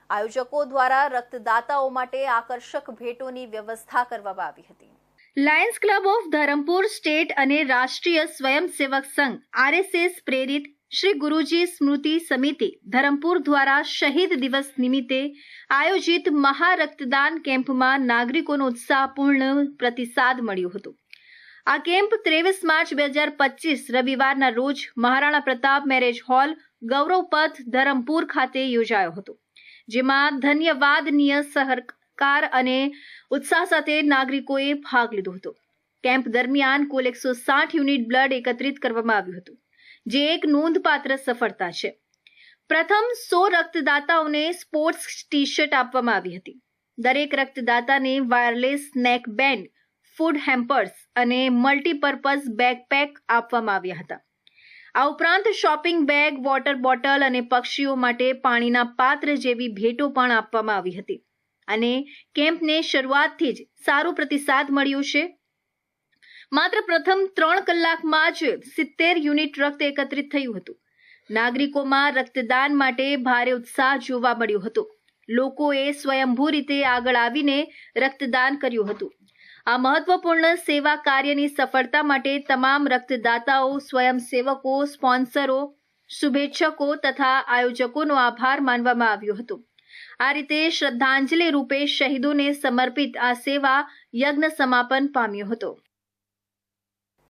આયોજકો દ્વારા રક્તદાતાઓ માટે આકર્ષક ભેટોની વ્યવસ્થા કરવામાં આવી હતી. Lions club of Dharampur state અને રાષ્ટ્રીય સ્વયંસેવક સંઘ RSS પ્રેરિત શ્રી ગુરુજી સ્મૃતિ સમિતિ ધરમપુર દ્વારા શહીદ દિવસ નિમિત્તે આયોજિત મહારક્તદાન કેમ્પમાં નાગરિકોનો ઉત્સાહપૂર્ણ પ્રતિસાદ મળ્યો હતો. આ કેમ્પ 23 માર્ચ 2025 રવિવારના રોજ મહારાણા પ્રતાપ મેરેજ હોલ ગૌરવપથ ધરમપુર ખાતે યોજાયો હતો, જેમાં ધન્યવાદનીય સહકાર અને ઉત્સાહ સાથે નાગરિકોએ ભાગ લીધો હતો. કેમ્પ દરમિયાન કુલ 160 યુનિટ બ્લડ એકત્રિત કરવામાં આવ્યું હતું, જે એક નોંધપાત્ર સફળતા છે. પ્રથમ 100 રક્તદાતાઓને સ્પોર્ટ્સ ટી શર્ટ આપવામાં આવી હતી. દરેક રક્તદાતાને વાયરલેસ નેક બેન્ડ, ફૂડ હેમ્પર્સ અને મલ્ટીપર્પઝ બેકપેક આપવામાં આવ્યા હતા. આ ઉપરાંત શોપિંગ બેગ, વોટર બોટલ અને પક્ષીઓ માટે પાણીના પાત્ર જેવી ભેટો પણ આપવામાં આવી હતી. અને કેમ્પને શરૂઆતથી જ સારો પ્રતિસાદ મળ્યો છે. માત્ર પ્રથમ 3 કલાકમાં જ 70 યુનિટ રક્ત એકત્રિત થયું હતું. નાગરિકોમાં રક્તદાન માટે ભારે ઉત્સાહ જોવા મળ્યો હતો. લોકોએ સ્વયંભૂ રીતે આગળ આવીને રક્તદાન કર્યું હતું. આ મહત્વપૂર્ણ સેવા કાર્યની સફળતા માટે તમામ રક્તદાતાઓ, સ્વયંસેવકો, સ્પોન્સરો, શુભેચ્છકો તથા આયોજકોનો આભાર માનવામાં આવ્યો હતો. આ રીતે શ્રદ્ધાંજલિ રૂપે શહીદોને સમર્પિત આ સેવા યજ્ઞ સમાપન પામ્યો હતો.